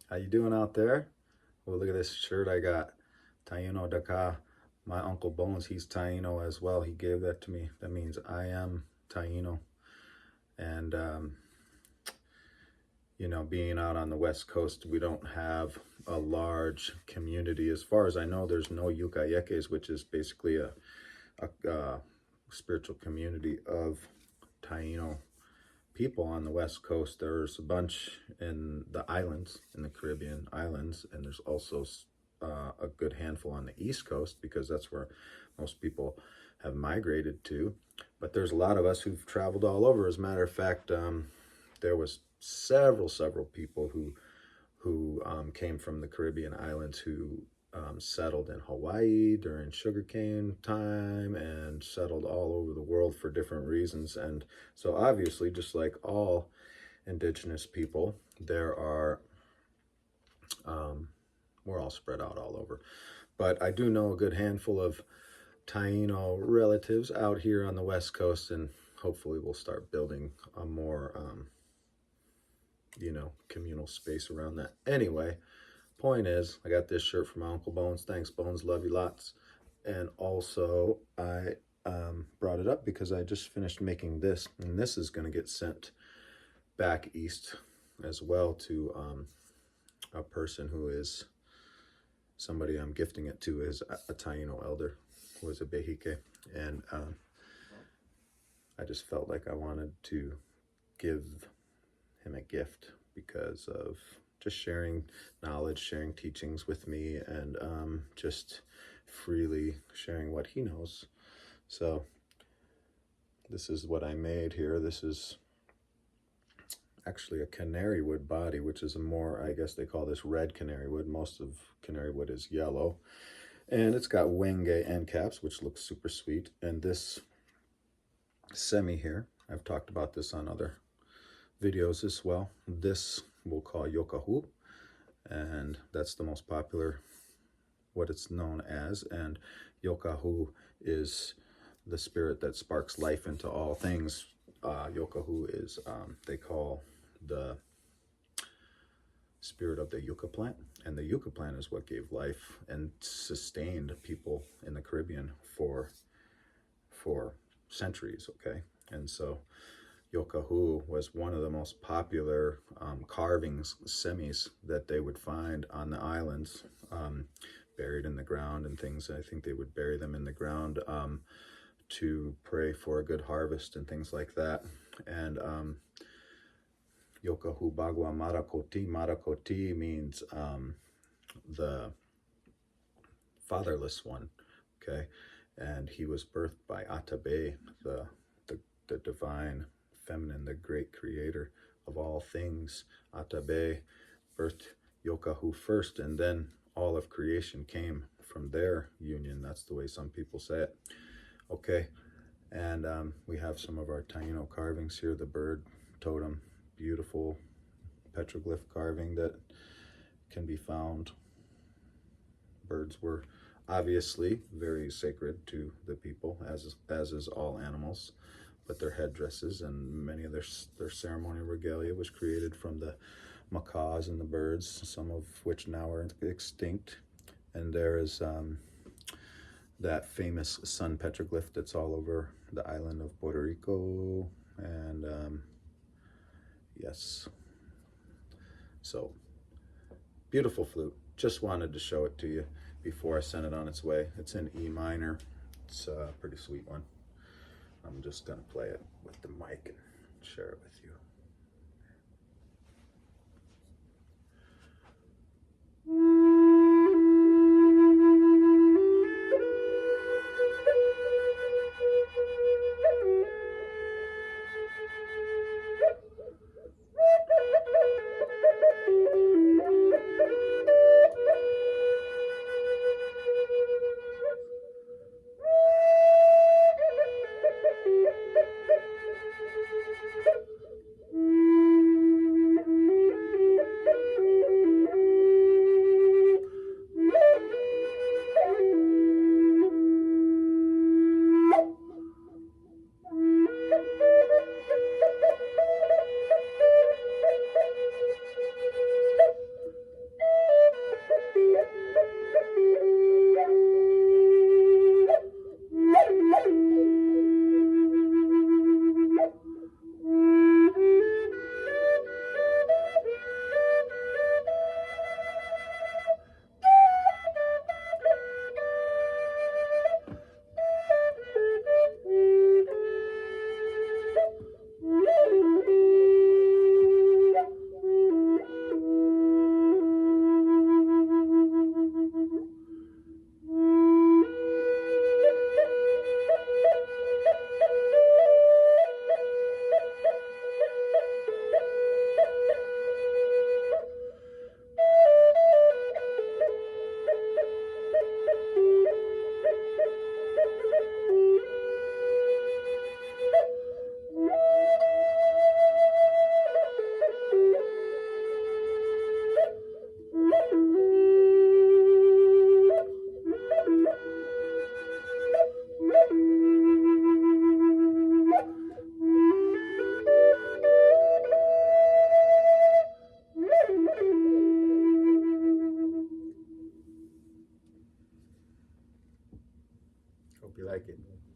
How you doing out there? Well, look at this shirt I got. Taino Daka. My Uncle Bones, he's Taino as well. He gave that to me. That means I am Taino. And, you know, being out on the West Coast, we don't have a large community. As far as I know, there's no Yucayekes, which is basically a spiritual community of Taino people on the West Coast. There's a bunch in the islands, in the Caribbean islands, and there's also a good handful on the East Coast because that's where most people have migrated to. But there's a lot of us who've traveled all over. As a matter of fact, there was several people who came from the Caribbean islands who settled in Hawaii during sugarcane time and settled all over the world for different reasons. And so obviously, just like all indigenous people, there are, we're all spread out all over. But I do know a good handful of Taino relatives out here on the West Coast, and hopefully we'll start building a more, you know, communal space around that. Anyway, point is, I got this shirt from my Uncle Bones. Thanks, Bones. Love you lots. And also, I brought it up because I just finished making this, and this is going to get sent back east as well to a person who is somebody I'm gifting it to, is a Taino elder who is a Behike. And I just felt like I wanted to give him a gift because of just sharing knowledge, sharing teachings with me, and just freely sharing what he knows. So this is what I made here. This is actually a canary wood body, which is a more, I guess they call this red canary wood. Most of canary wood is yellow. And it's got wenge end caps, which looks super sweet. And this semi here, I've talked about this on other videos as well. This we'll call Yúcahu, and that's the most popular, what it's known as. And Yúcahu is the spirit that sparks life into all things. Yúcahu is, they call the spirit of the yucca plant, and the yucca plant is what gave life and sustained people in the Caribbean for centuries, okay? And so Yúcahu was one of the most popular carvings, semis, that they would find on the islands, buried in the ground and things. I think they would bury them in the ground to pray for a good harvest and things like that. And Yúcahu Bagua Marakoti. Marakoti means the fatherless one, okay? And he was birthed by Atabe, the divine feminine, the great creator of all things. Atabe birthed Yúcahu first, and then all of creation came from their union. That's the way some people say it. Okay, and we have some of our Taino carvings here. The bird totem, beautiful petroglyph carving that can be found. Birds were obviously very sacred to the people, as is all animals, but their headdresses and many of their ceremonial regalia was created from the macaws and the birds, some of which now are extinct. And there is that famous sun petroglyph that's all over the island of Puerto Rico. And yes, so beautiful flute. Just wanted to show it to you before I sent it on its way. It's in E minor. It's a pretty sweet one. I'm just gonna play it with the mic and share it with you. Hope you like it.